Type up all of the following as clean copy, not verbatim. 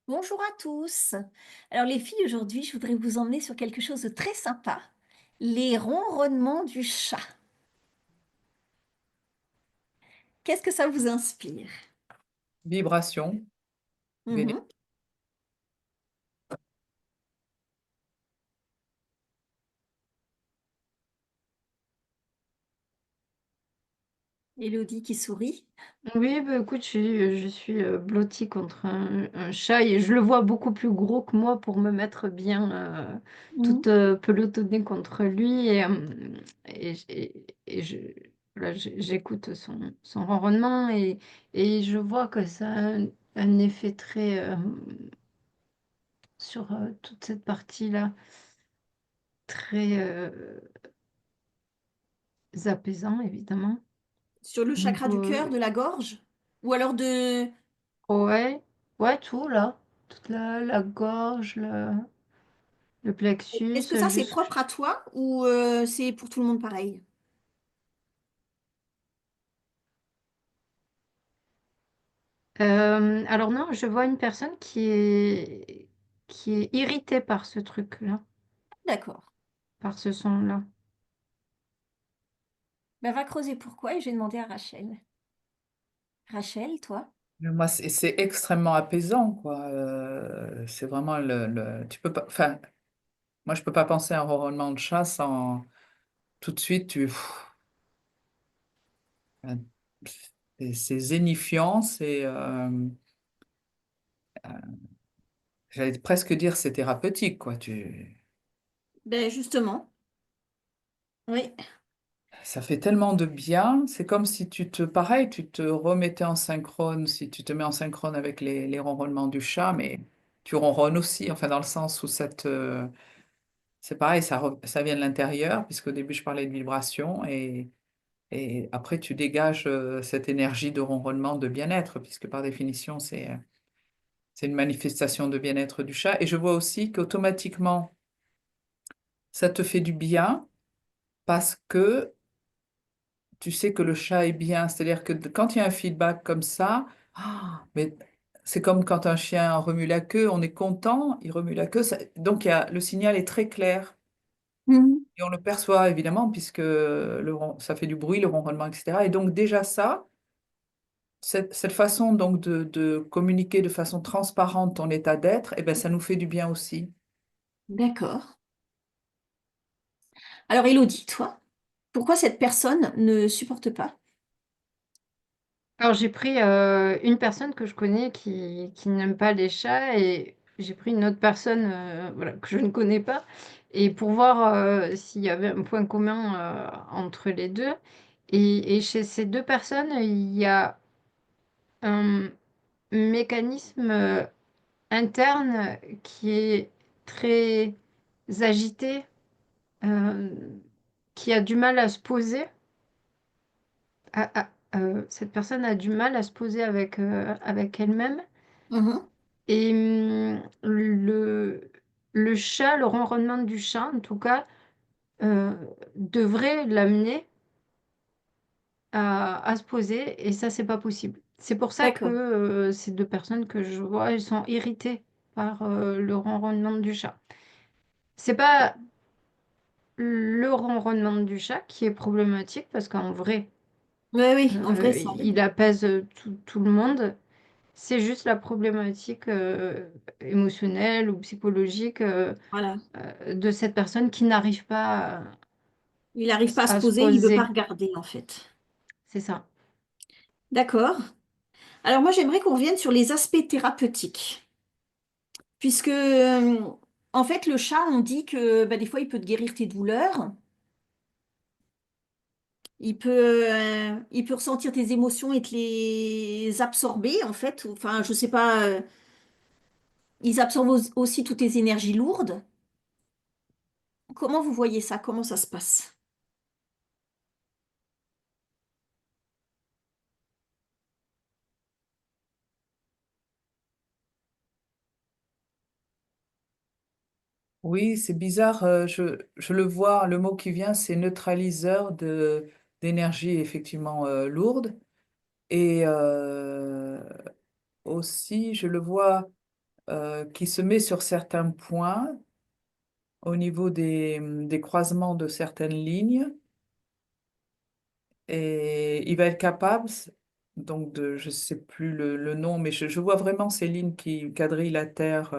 Bonjour à tous. Alors les filles, aujourd'hui, je voudrais vous emmener sur quelque chose de très sympa, les ronronnements du chat. Qu'est-ce que ça vous inspire? Vibration, véné Mhm. Élodie qui sourit. Oui, bah, écoute, je suis blottie contre un chat et je le vois beaucoup plus gros que moi pour me mettre bien, Mhm. toute, pelotonnée contre lui et je voilà, j'écoute son ronronnement et je vois que ça a un effet très, sur, toute cette partie-là, très, apaisant évidemment. Sur le Donc chakra du cœur, de la gorge? Ou alors de... ouais, ouais, tout là, toute la gorge, le Est-ce plexus, que ça c'est jusqu'. propre à toi ou c'est pour tout le monde pareil? Alors non, je vois une personne qui est irritée par ce truc-là, D'accord. par ce son-là. Ben, va creuser pourquoi et j'ai demandé à Rachel. Rachel, toi? moi, c'est extrêmement apaisant, quoi. C'est vraiment tu peux pas, enfin, moi, je peux pas penser à un ronronnement de chat sans tout de suite, euh, c'est zénifiant, j'allais presque dire, c'est thérapeutique, quoi. Ben justement, oui. Ça fait tellement de bien. C'est comme si pareil, tu te remettais en synchrone, si tu te mets en synchrone avec les ronronnements du chat, mais tu ronronnes aussi, enfin, dans le sens où c'est pareil, ça vient de l'intérieur, puisqu'au début, je parlais de vibration, et après, tu dégages cette énergie de ronronnement, de bien-être, puisque par définition, c'est une manifestation de bien-être du chat. Et je vois aussi qu'automatiquement, ça te fait du bien, parce que tu sais que le chat est bien. C'est-à-dire que quand il y a un feedback comme ça, mais c'est comme quand un chien remue la queue, on est content, il remue la queue, donc le signal est très clair. Mhm. Et on le perçoit évidemment puisque ça fait du bruit, le ronronnement, etc. Et donc déjà ça, cette façon donc de communiquer de façon transparente ton état d'être, eh ben, ça nous fait du bien aussi. D'accord. Alors Élodie, toi, pourquoi cette personne ne supporte pas? Alors j'ai pris, une personne que je connais qui n'aime pas les chats et j'ai pris une autre personne, voilà, que je ne connais pas et pour voir, s'il y avait un point commun, entre les 2 et chez ces 2 personnes, il y a un mécanisme, interne qui est très agité, qui a du mal à se poser. Cette personne a du mal à se poser avec elle-même Mhm. et le chat, le ronronnement du chat en tout cas, heu, devrait l'amener à se poser et ça, c'est pas possible. C'est pour ça que, D'accord. ces 2 personnes que je vois, elles sont irritées par, le ronronnement du chat. C'est pas le ronronnement du chat qui est problématique parce qu'en vrai, Oui, oui, en vrai, ça il apaise, tout le monde. C'est juste la problématique, émotionnelle ou psychologique, voilà. de cette personne qui n'arrive pas Il n'arrive pas à se à se poser, il veut pas poser. regarder, en fait. C'est ça. D'accord. Alors moi, j'aimerais qu'on revienne sur les aspects thérapeutiques. Puisque, en fait, le chat, on dit que bah, des fois, il peut te guérir tes douleurs. Il peut ressentir tes émotions et te les absorber, en fait. Enfin, je sais pas. Ils absorbent aussi toutes tes énergies lourdes. Comment vous voyez ça? Comment ça se passe? Oui, c'est bizarre, je le vois, le mot qui vient, c'est neutraliseur d'énergie effectivement lourde. Et aussi, je le vois. qui se met sur certains points au niveau des croisements de certaines lignes et il va être capable, donc je sais plus le nom, mais je vois vraiment ces lignes qui quadrillent la Terre.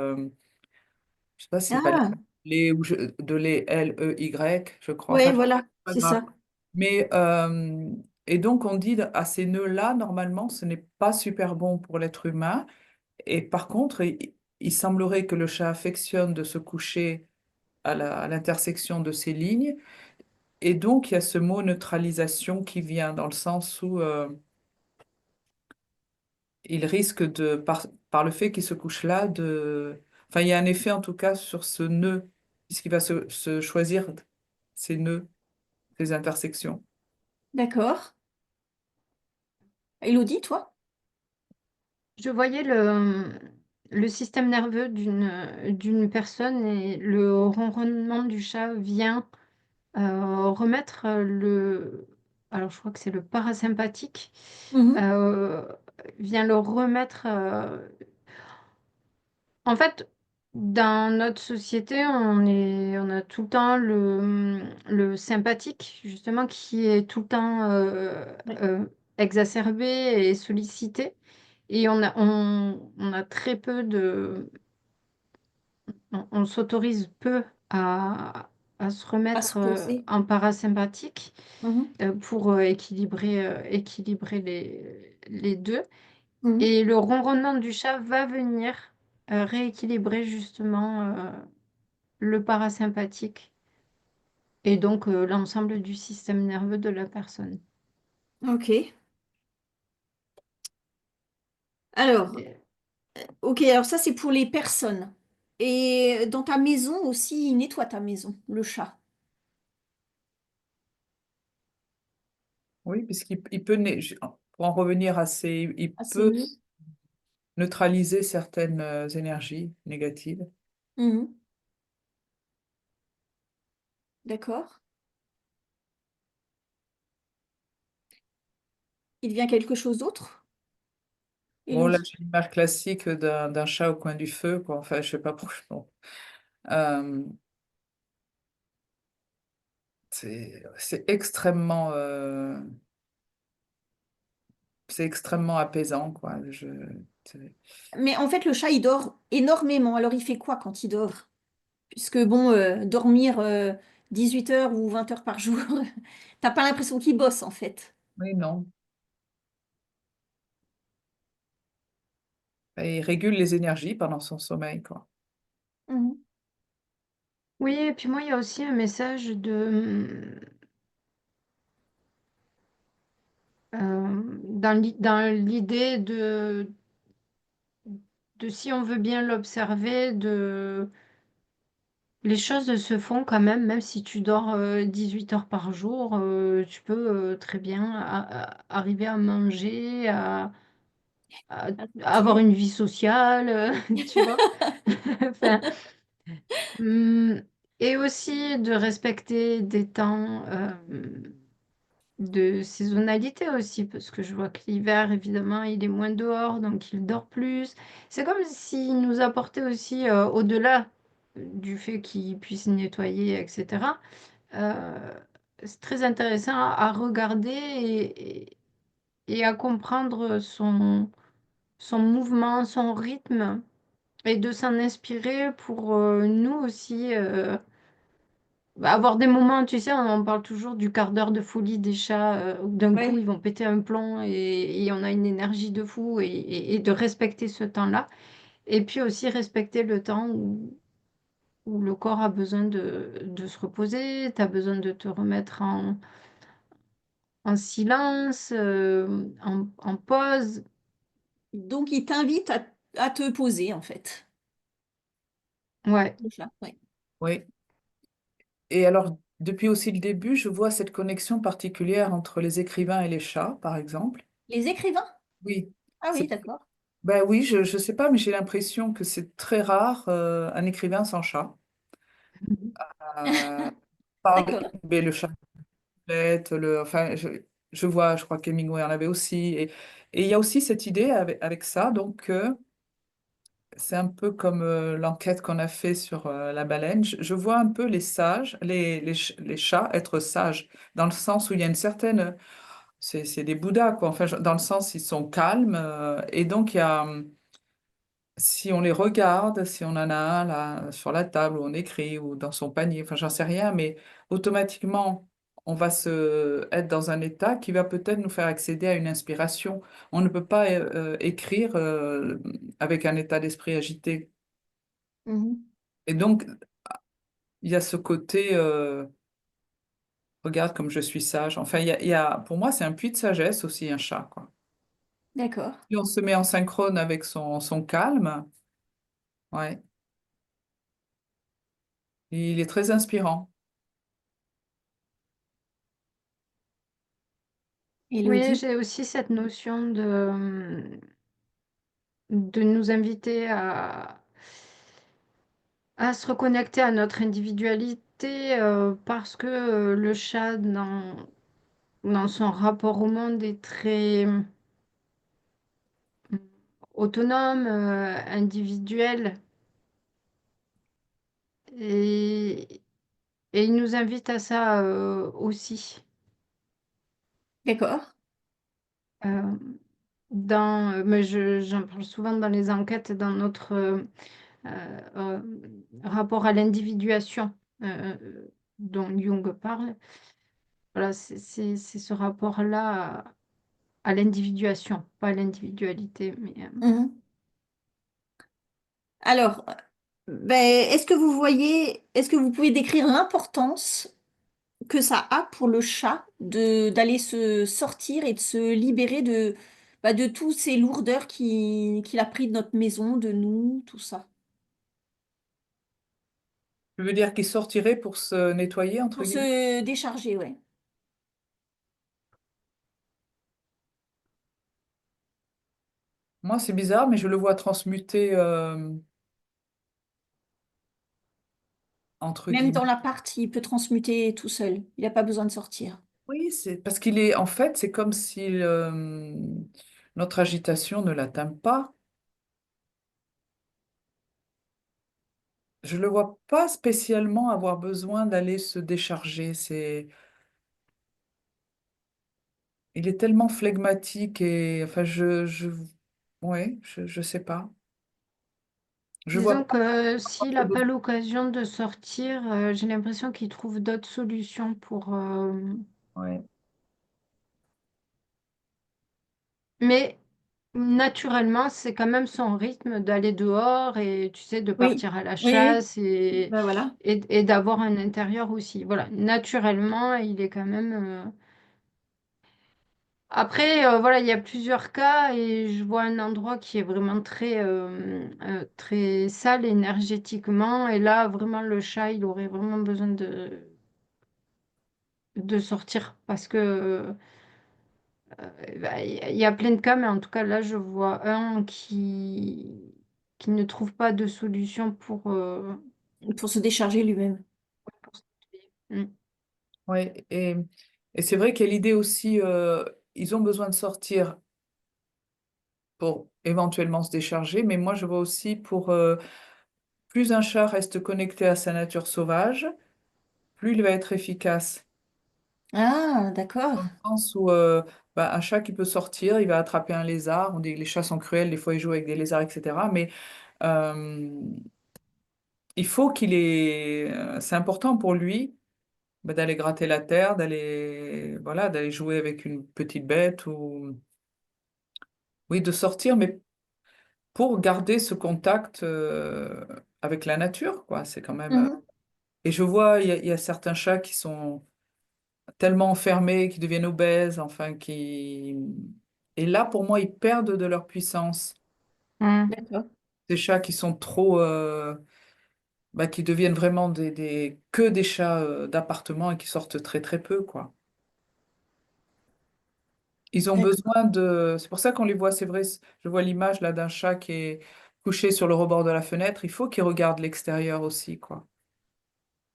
Je sais pas si c'est pas Ah, les ou de les L-E-Y, je crois. ouais, Enfin, voilà, pas c'est grave. ça. Mais et donc on dit à ces nœuds-là, normalement, ce n'est pas super bon pour l'être humain. Et par contre, il semblerait que le chat affectionne de se coucher à l'intersection de ces lignes. Et donc, il y a ce mot neutralisation qui vient dans le sens où il risque par le fait qu'il se couche là, enfin, il y a un effet en tout cas sur ce nœud, puisqu'il va se choisir ces nœuds, ces intersections. D'accord. Elodie, toi? Je voyais le système nerveux d'une personne et le ronronnement du chat vient remettre alors je crois que c'est le parasympathique, Mhm. euh, vient le remettre. En fait, dans notre société, on a tout le temps le sympathique, justement, qui est tout le temps Ouais. exacerbé et sollicité. Et on a très peu on s'autorise peu à se À se remettre poser. en parasympathique Mhm. pour équilibrer les deux. Mhm. Et le ronronnement du chat va venir rééquilibrer justement le parasympathique et donc l'ensemble du système nerveux de la personne. Ok. Alors, Et- ok, alors ça c'est pour les personnes. Et dans ta maison aussi, il nettoie ta maison, le chat. Oui, puisqu'il peut, pour en revenir à il Ah, c'est peut mieux. neutraliser certaines énergies négatives. Mhm. D'accord. Il devient quelque chose d'autre, Bon, là, Elodie? j'ai l'image classique d'un chat au coin du feu, quoi. Enfin, je sais pas pourquoi. Bon. Euh, c'est c'est extrêmement apaisant, quoi. Mais en fait, le chat, il dort énormément. Alors, il fait quoi quand il dort? Puisque, bon, dormir 18 heures ou 20 heures par jour, t'as pas l'impression qu'il bosse, en fait. Oui, non. Et il régule les énergies pendant son sommeil, quoi. Mhm. Oui, et puis moi, il y a aussi un message dans l'idée de si on veut bien l'observer, les choses se font quand même, même si tu dors 18 heures par jour, tu peux très bien arriver à manger, à- Ah, à avoir sortir. une vie sociale, tu vois. Enfin, hum, et aussi de respecter des temps de saisonnalité aussi, parce que je vois que l'hiver, évidemment, il est moins dehors, donc il dort plus. C'est comme s'il nous apportait aussi, au-delà du fait qu'il puisse nettoyer, etc. euh, c'est très intéressant à regarder et à comprendre son mouvement, son rythme, et de s'en inspirer pour nous aussi avoir des moments, tu sais, on parle toujours du quart d'heure de folie des chats, où d'un coup Ouais. ils vont péter un plomb et on a une énergie de fou et de respecter ce temps-là. Et puis aussi respecter le temps où le corps a besoin de se reposer, tu as besoin de te remettre en silence, en pause. Donc, il t'invite à te poser, en fait. Ouais. Le chat, ouais. Oui. Et alors, depuis aussi le début, je vois cette connexion particulière entre les écrivains et les chats, par exemple. Les écrivains? Oui. Ah oui, d'accord. Ben oui, je ne sais pas, mais j'ai l'impression que c'est très rare un écrivain sans chat. Euh, D'accord. mais le chat, enfin, je vois, je crois qu'Hemingway en avait aussi. Et il y a aussi cette idée avec ça, donc, que c'est un peu comme l'enquête qu'on a fait sur la baleine. Je vois un peu les sages, les chats être sages, dans le sens où il y a une certaine... c'est des Bouddhas, quoi. Enfin, dans le sens, ils sont calmes. Et donc, il y a, si on les regarde, si on en a un là sur la table où on écrit ou dans son panier, enfin, j'en sais rien, mais automatiquement, on va être dans un état qui va peut-être nous faire accéder à une inspiration. On ne peut pas écrire avec un état d'esprit agité. Mhm. Et donc, il y a ce côté, regarde comme je suis sage. Enfin, pour moi, c'est un puits de sagesse aussi, un chat, quoi. D'accord. Si on se met en synchrone avec son calme, ouais, il est très inspirant. Oui, Élodie? j'ai aussi cette notion de nous inviter à se reconnecter à notre individualité parce que le chat, dans son rapport au monde, est très autonome, individuel, et, et il nous invite à ça aussi. D'accord. Euh, mais j'en parle souvent dans les enquêtes, dans notre euh, rapport à l'individuation dont Jung parle. Voilà, c'est ce rapport-là à l'individuation, pas à l'individualité, mais Mhm. Alors, ben, est-ce que vous pouvez décrire l'importance que ça a pour le chat d'aller se sortir et de se libérer de toutes ces lourdeurs qu'il a pris de notre maison, de nous, tout ça. Je veux dire qu'il sortirait pour se nettoyer, entre Pour guillemets. se décharger, ouais. Moi, c'est bizarre, mais je le vois transmuter, entre Même dans guillemets. l'appart, il peut transmuter tout seul. Il n'a pas besoin de sortir. Oui, c'est parce qu'il est, en fait, c'est comme si notre agitation ne l'atteint pas. Je le vois pas spécialement avoir besoin d'aller se décharger. Il est tellement flegmatique et, enfin, ouais, je sais pas. Je vois disons pas. que s'il n'a pas l'occasion de sortir, j'ai l'impression qu'il trouve d'autres solutions pour... Ouais, Mais naturellement, c'est quand même son rythme d'aller dehors et, tu sais, de Oui, partir à la oui, oui. chasse Ben voilà. et d'avoir un intérieur aussi. Voilà, naturellement, il est quand même... Après, voilà, il y a plusieurs cas et je vois un endroit qui est vraiment très sale énergétiquement. Et là, vraiment, le chat, il aurait vraiment besoin de sortir parce que bah, il y a plein de cas, mais en tout cas, là, je vois un qui ne trouve pas de solution Pour se décharger lui-même. pour se tuer. Mm. ouais. Et c'est vrai qu'il y a l'idée aussi, ils ont besoin de sortir pour éventuellement se décharger, mais moi, je vois aussi pour plus un chat reste connecté à sa nature sauvage, plus il va être efficace. Ah, d'accord. Dans le sens où bah, un chat qui peut sortir, il va attraper un lézard. On dit que les chats sont cruels, des fois ils jouent avec des lézards, etc. Mais euh, il faut qu'il ait. C'est important pour lui bah, d'aller gratter la terre, d'aller jouer avec une petite bête ou oui, de sortir, mais pour garder ce contact avec la nature, quoi. C'est quand même. Mhm, Et je vois, il y a certains chats qui sont tellement enfermés, qui deviennent obèses, enfin, qui... Et là, pour moi, ils perdent de leur puissance. Mm. d'accord. Des chats qui sont trop... bah, qui deviennent vraiment que des chats d'appartement et qui sortent très très peu, quoi. Ils ont D'accord. besoin de... C'est pour ça qu'on les voit, c'est vrai, je vois l'image là d'un chat qui est couché sur le rebord de la fenêtre. Il faut qu'il regarde l'extérieur aussi, quoi.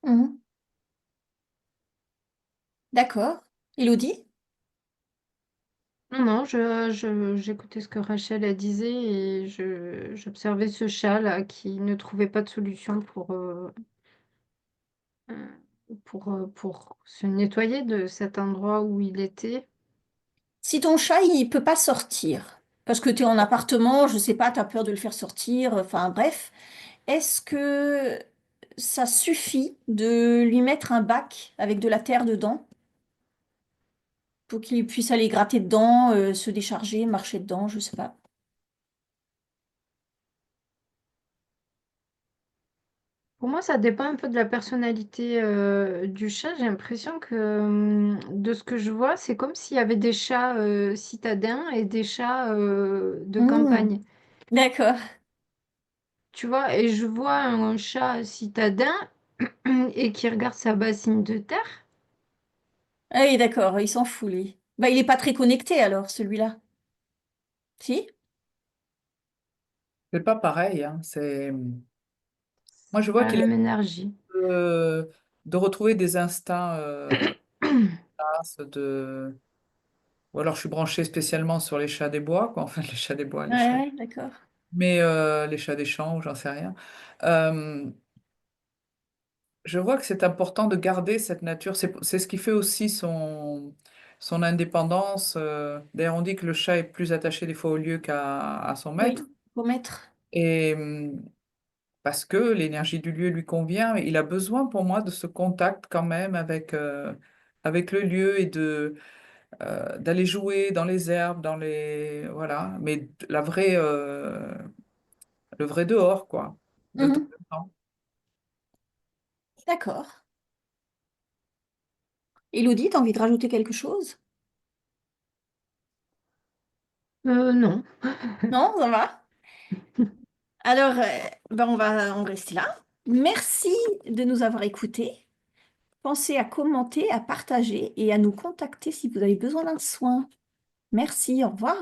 Mhm, d'accord. Élodie? Non, non, j'écoutais ce que Rachel elle disait et j'observais ce chat là qui ne trouvait pas de solution euh, pour se nettoyer de cet endroit où il était. Si ton chat, il peut pas sortir, parce que tu es en appartement, je sais pas, tu as peur de le faire sortir, enfin bref, est-ce que ça suffit de lui mettre un bac avec de la terre dedans pour qu'il puisse aller gratter dedans, se décharger, marcher dedans, je sais pas. Pour moi, ça dépend un peu de la personnalité du chat. J'ai l'impression que de ce que je vois, c'est comme s'il y avait des chats citadins et des chats de Hmm, campagne. d'accord. Tu vois, et je vois un chat citadin et qui regarde sa bassine de terre. Ah oui, d'accord, il s'en fout, lui. Bah, il est pas très connecté alors, celui-là. Si? C'est pas pareil, hein. Moi, je Pas vois la qu'il a même énergie. euh, de retrouver des instincts de... Ou alors, je suis branché spécialement sur les chats des bois, quoi. Enfin, les chats des bois, les Ouais, chats... ouais, d'accord. Mais les chats des champs, ou j'en sais rien. Euh, je vois que c'est important de garder cette nature. C'est ce qui fait aussi son indépendance. D'ailleurs, on dit que le chat est plus attaché des fois au lieu à son Oui, maître. faut mettre. Et parce que l'énergie du lieu lui convient, il a besoin pour moi de ce contact quand même avec le lieu et d'aller jouer dans les herbes, dans les... Voilà. Mais le vrai dehors, quoi. De temps Mhm, en temps. d'accord. Élodie, t'as envie de rajouter quelque chose? Non. Non, ça va. Alors, ben on va en rester là. Merci de nous avoir écoutés. Pensez à commenter, à partager et à nous contacter si vous avez besoin d'un soin. Merci, au revoir.